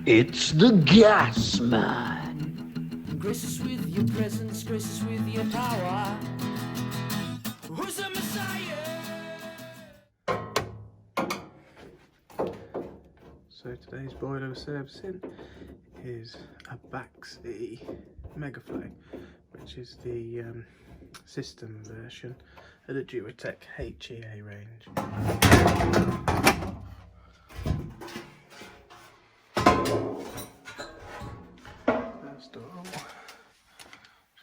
It's the gas man. Grace us with your presence, grace us with your power. Who's the Messiah? So today's boiler we're servicing is a Baxi Megaflow, which is the system version of the Duotech HEA range. First of all,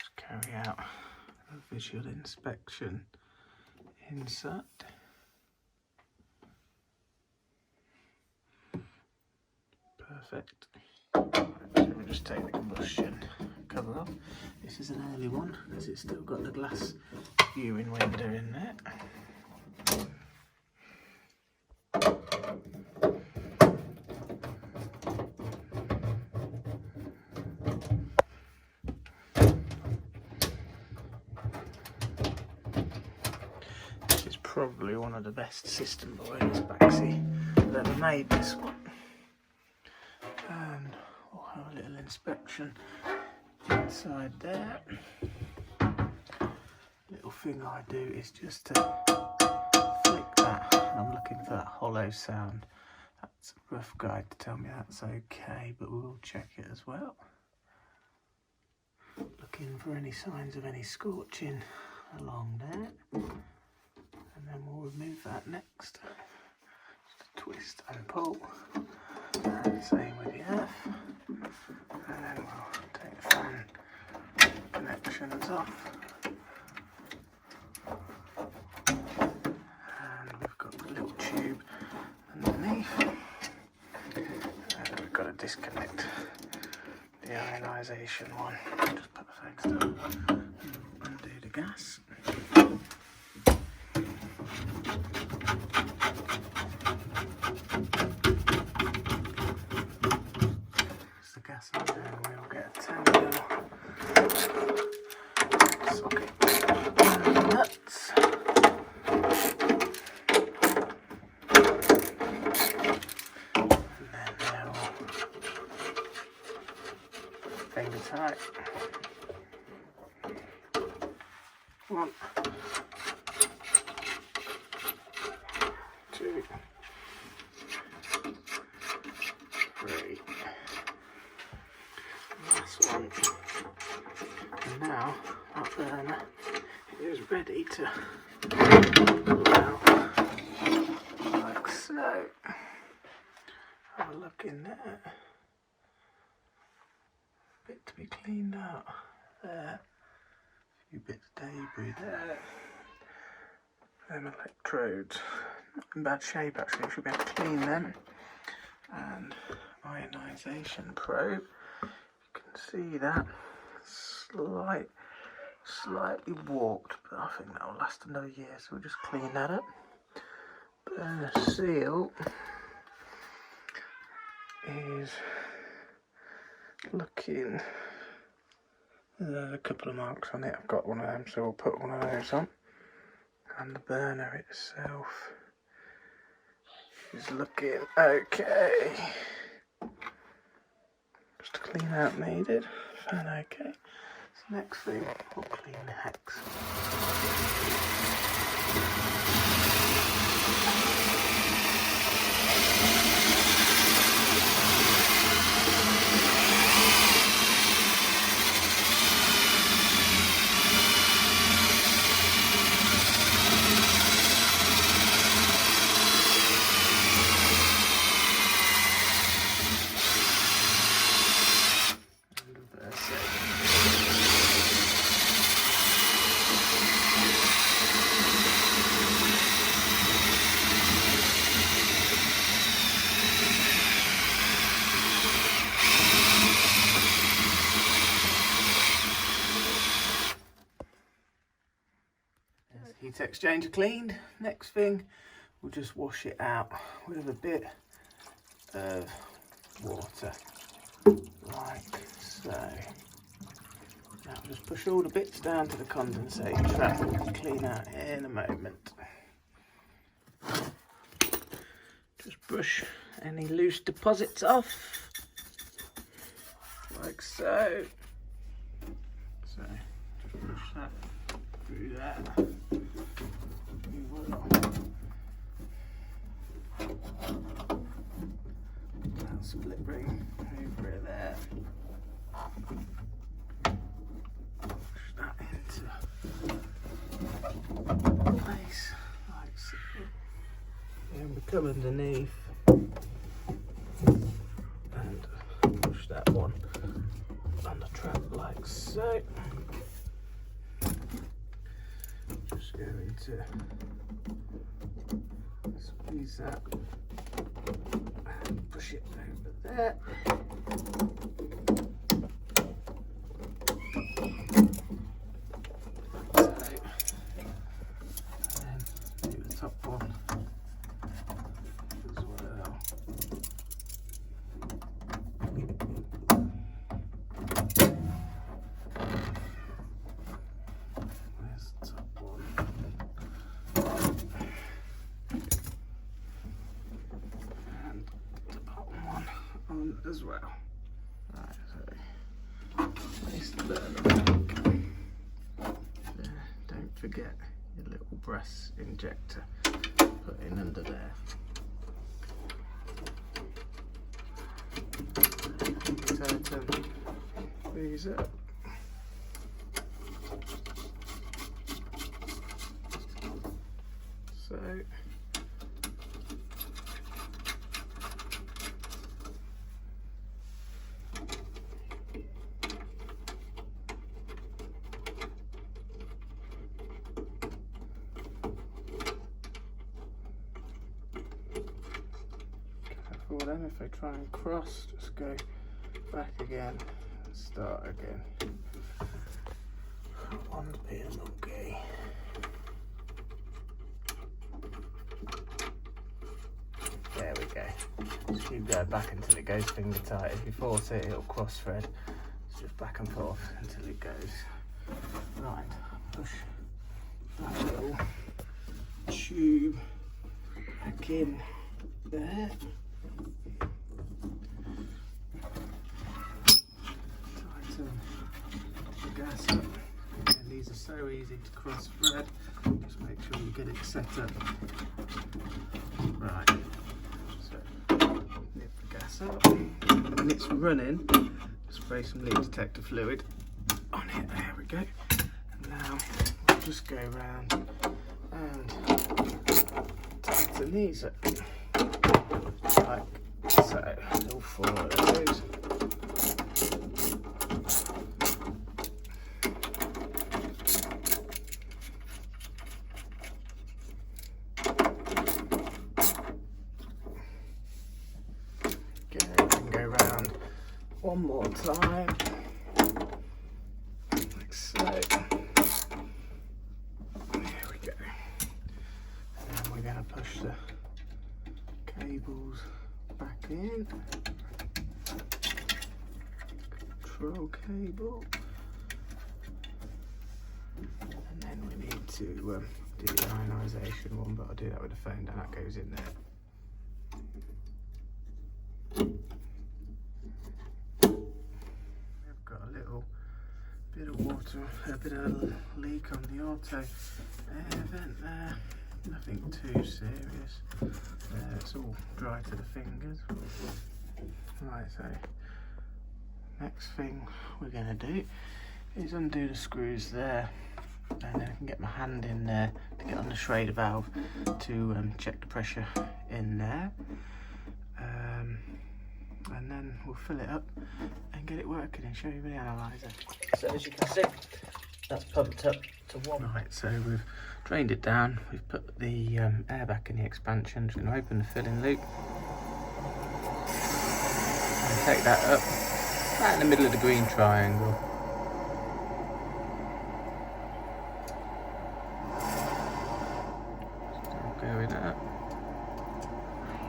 just carry out a visual inspection inside. Perfect. So we'll just take the combustion cover off. This is an early one because it's still got the glass viewing window in there. This is probably one of the best system boilers Baxi have ever made, this one. And we'll have a little inspection inside there. Little thing I do is just to flick that. I'm looking for that hollow sound. That's a rough guide to tell me that's okay, but we'll check it as well. Looking for any signs of any scorching along there. And then we'll remove that next. Just a twist and pull. And same with the earth. And then we'll take the fan connections off. And we've got the little tube underneath. And we've got to disconnect the ionisation one. Just put the things down and undo the gas. And then we'll get a 10mm socket and nuts. And then they'll finger tight. 1, 2, 3. One. And now that burner is ready to pull out like so. Have a look in there. Bit to be cleaned out there. A few bits of debris there. Them electrodes, not in bad shape actually, should be able to clean them. And ionisation probe. See that slightly warped, but I think that will last another year, so we'll just clean that up. Burner seal is looking, there's a couple of marks on it. I've got one of them, so we'll put one of those on. And the burner itself is looking okay. Just a clean out needed, fan okay. So next thing, we'll clean the hex. Heat exchanger cleaned. Next thing, we'll just wash it out with a bit of water, like so. Now just push all the bits down to the condensate trap. We'll clean out in a moment. Just brush any loose deposits off. like so. So just push that through there. You will. That split ring over it there. Push that into place like so. And we come underneath and push that one on the trap like so. Just going to squeeze that and push it over there. So, and then do the top one as well. There's the top one. And the bottom one on as well. Right, so place the burner back. There, don't forget your little brass injector. Put in under there. Turn these up. So careful then, if I try and cross, just go back again and start again. That one's being okay. There we go. Just keep going back until it goes finger tight. If you force it, it'll cross thread. It's just back and forth until it goes. Right, push that little tube back in there. Tighten the gas up. And these are so easy to cross thread. Just make sure you get it set up. Right. Lift the gas up. When it's running, spray some leak detector fluid on it. There we go. And now we'll just go around and tighten these up like so. All 4 of those. One more time, like so. There we go. And then we're going to push the cables back in. Control cable. And then we need to do the ionization one, but I'll do that with the phone, and that goes in there. Bit of water, a bit of leak on the auto air vent there. Nothing too serious. It's all dry to the fingers. Right, so next thing we're going to do is undo the screws there, and then I can get my hand in there to get on the Schrader valve to check the pressure in there. And then we'll fill it up and get it working and show you the analyzer. So as you can see, that's pumped up to 1. Right, so we've drained it down, we've put the air back in the expansion. Just going to open the filling loop and take that up right in the middle of the green triangle. Still going up.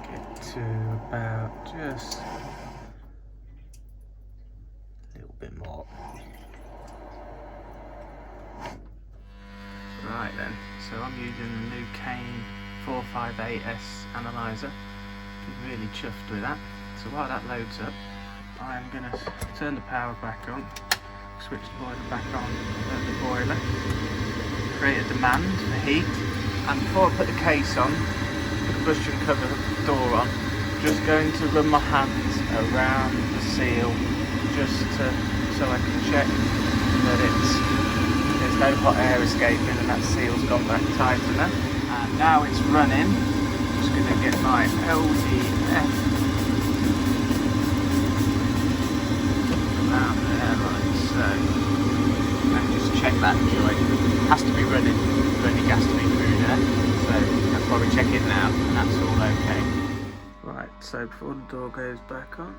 Get to about just bit more. Right then, so I'm using the new Kane 458S analyzer. I'm really chuffed with that. So while that loads up, I'm going to turn the power back on, switch the boiler back on at the boiler, create a demand for heat, and before I put the case on, put the brush and cover door on, just going to run my hands around the seal just so I can check that there's no hot air escaping and that seal's gone back tight enough. And now it's running. I'm just going to get my LDF around there like so, and just check that joint. It has to be running, running gas to be through there, so that's why we check it now, and that's all okay. Right, so before the door goes back on,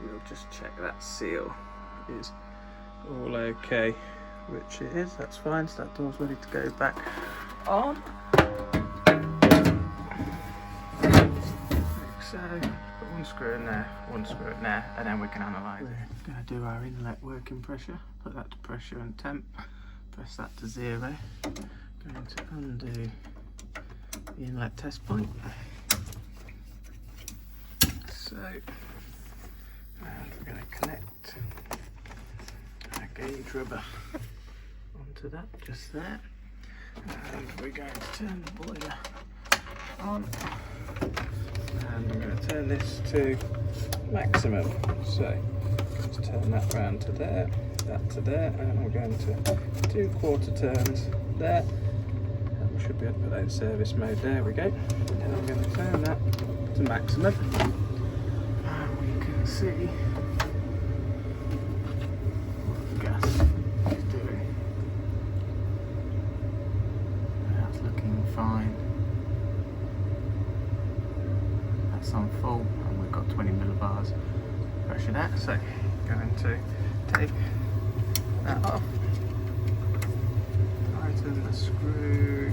we'll just check that seal is all okay, which it is. That's fine, so that door's ready to go back on. Like so, put one screw in there, one screw in there, and then we can analyse it. We're going to do our inlet working pressure, put that to pressure and temp, press that to 0. Going to undo the inlet test point. So, and we're going to connect our gauge rubber onto that, just there. And we're going to turn the boiler on. And I'm going to turn this to maximum. So, just turn that round to there, that to there, and we're going to do quarter turns there. And we should be able to put that in service mode. There we go. And I'm going to turn that to maximum. See what the gas is doing. That's looking fine. That's on full, and we've got 20 millibars pressure there. So, going to take that off, tighten the screw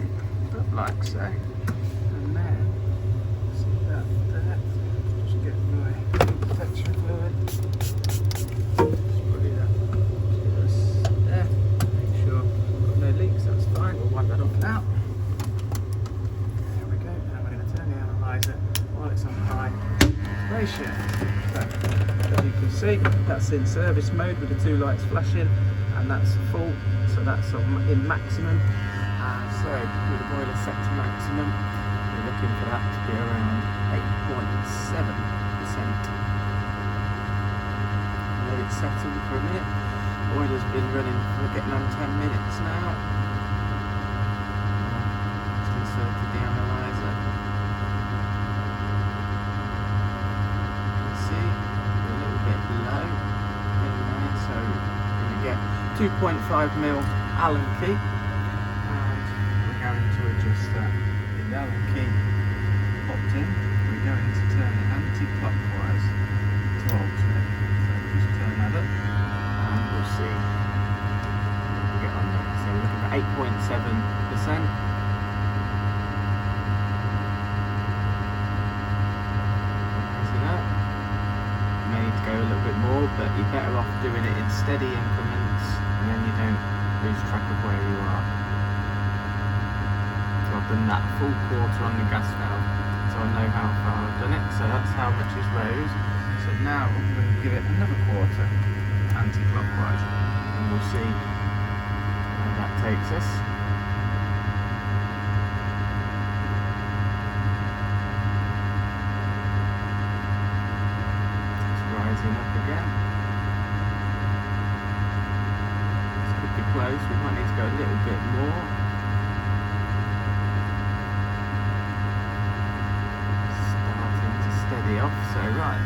up like so, and then see that there. Just get my protection fluid. Just put it up just there. Make sure we've got no leaks, that's fine. We'll wipe that off now. There we go. Now we're going to turn the analyzer while it's on high ratio. So, as you can see, that's in service mode with the 2 lights flashing, and that's full, so that's in maximum. So, with the boiler set to maximum, we're looking for that to be around 8.7%. Let it settle for a minute. Boiler's been running for getting on 10 minutes now. Just inserted the analyzer. You can see a little bit low in there, so we're going to get 2.5mm Allen key, and we're going to adjust that. With the Allen key popped in, we're going to turn it anti-clockwise to alternate. So just turn that up and we'll see what we get on there. So we're looking at 8.7%. May need to go a little bit more, but you're better off doing it in steady increments, and then you don't lose track of where you are. So I've done that full quarter on the gas valve, so I know how far I've done it, so that's how much is rose. So now I'm going to give it another quarter anti-clockwise, and we'll see where that takes us. It's rising up again. This could be close, we might need to go a little bit more. Off, so right,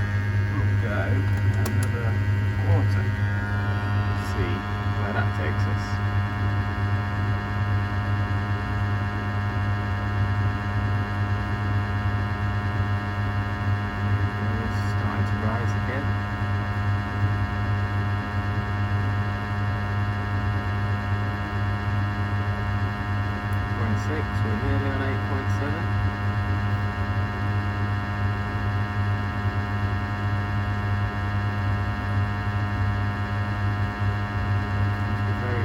we'll go another quarter, see where that takes us. It's starting to rise again. 0.6, we're nearly on 8.7.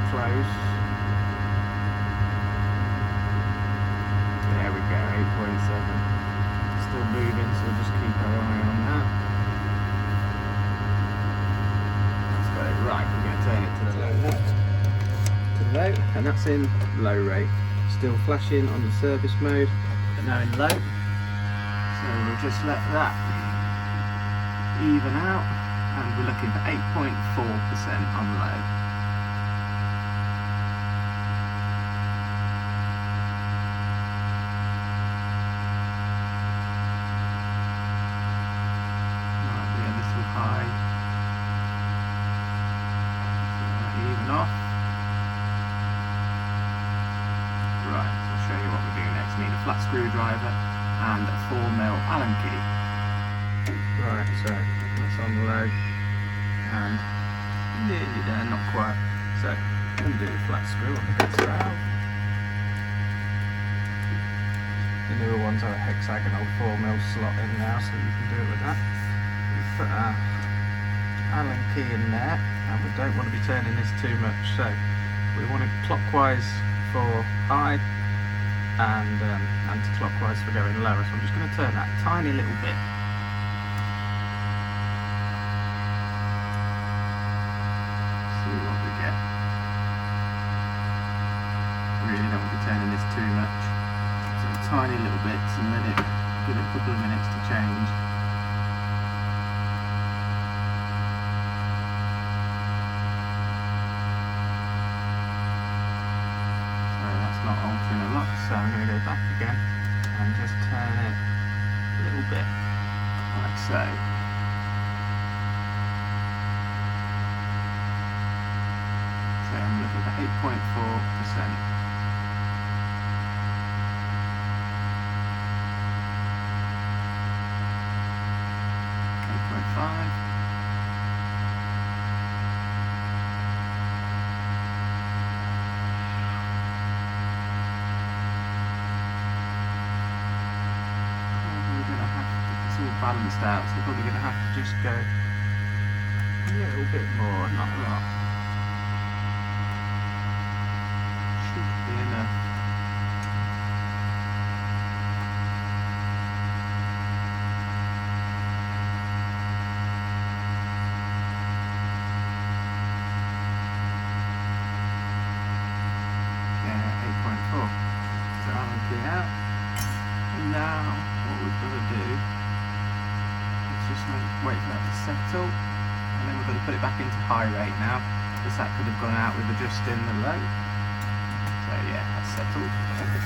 Close. going to load that to low, and that's in low rate. Still flashing on the service mode, but now in low. So we'll just let that even out, and we're looking for 8.4% on low. Might be a little high. Even off. Right, I'll show you what we're doing next. Need a flat screwdriver and a 4mm Allen key. Right, so that's on low and nearly there, not quite. So I'm going to do a flat screw on the gas valve. The newer ones are a hexagonal 4mm slot in now, so you can do it with that. We put our Allen key in there, and we don't want to be turning this too much, so we want it clockwise for high and anti-clockwise for going lower. So I'm just going to turn that a tiny little bit. See what we get. Really don't want to be turning this too much. So tiny little bits, and let it give it a couple of minutes to change. Not altering a lot, so I'm going to go back again and just turn it a little bit, like so. So I'm looking for 8.4%. 8.5. Balanced out, so we're probably going to have to just go a little bit more, not a lot. Should be enough. Yeah, 8.4. So Allen key out. And now what we've got to do, just wait for that to settle, and then we're going to put it back into high rate now, because that could have gone out with adjusting the low. So yeah, that's settled.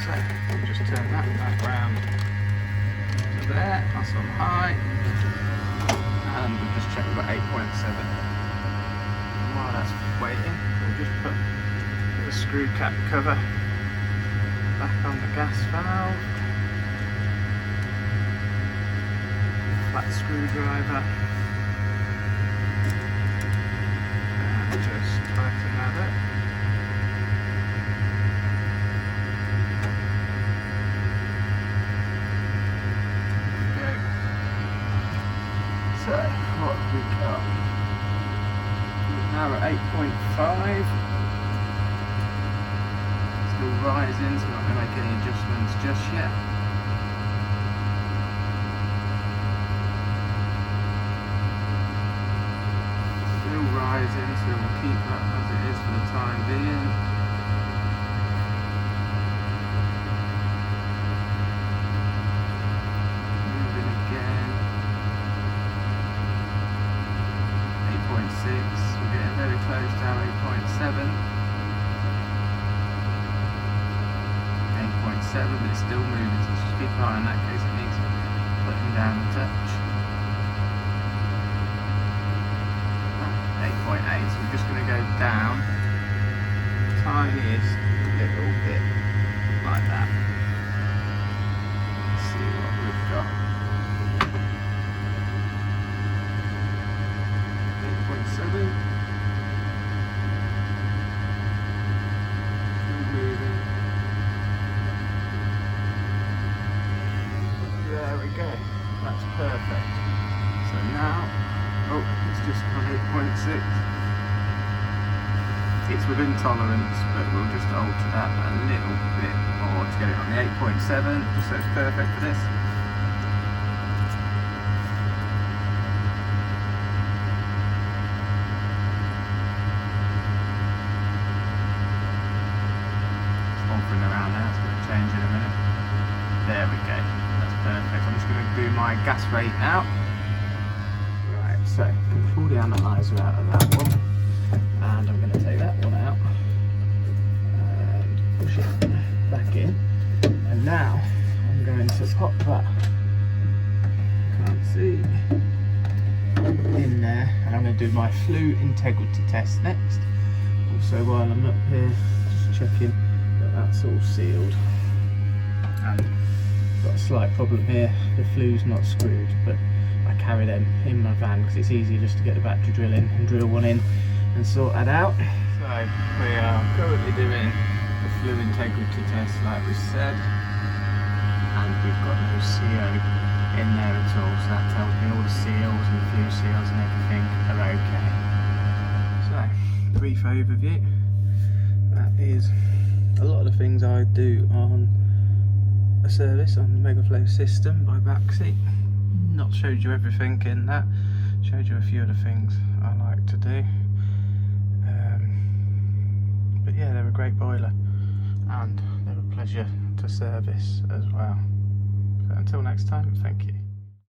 So we'll just turn that back round to there, that's on high, and we'll just check we've got 8.7. And while that's waiting, we'll just put the screw cap cover back on the gas valve. Flat screwdriver, and just tighten that up. There we go. So what have we got? We're now at 8.5. Still rising, so we're not going to make any adjustments just yet. Rising, so we'll keep that as it is for the time being. Moving again. 8.6, we're getting very close to our 8.7. 8.7, but it's still moving, so just keep an eye on that in case it needs putting down a touch. 8.8, so we're just going to go down tiniest little bit like that. Let's see what we've got. 8.7. Still moving. There we go. That's perfect. So now, oh, it's just on 8.6. It's within tolerance, but we'll just alter that a little bit more to get it on the 8.7, just so it's perfect for this. my gas rate now. Right, so I'm going to pull the analyzer out of that one, and I'm going to take that one out and push it back in. And now I'm going to pop that, can't see, in there, and I'm going to do my Flue integrity test next. Also, while I'm up here, just checking that that's all sealed. And got a slight problem here, the Flue's not screwed, but I carry them in my van because it's easier just to get the battery drill in and drill one in and sort that out. So we are currently doing the Flue integrity test like we said, and we've got no CO in there at all, so that tells me all the seals and the Flue seals and everything are okay. So, brief overview. That is a lot of the things I do on a service on the Megaflow system by Baxi. Not showed you everything in that, showed you a few of the things I like to do. But yeah, they're a great boiler and they're a pleasure to service as well. So until next time, thank you.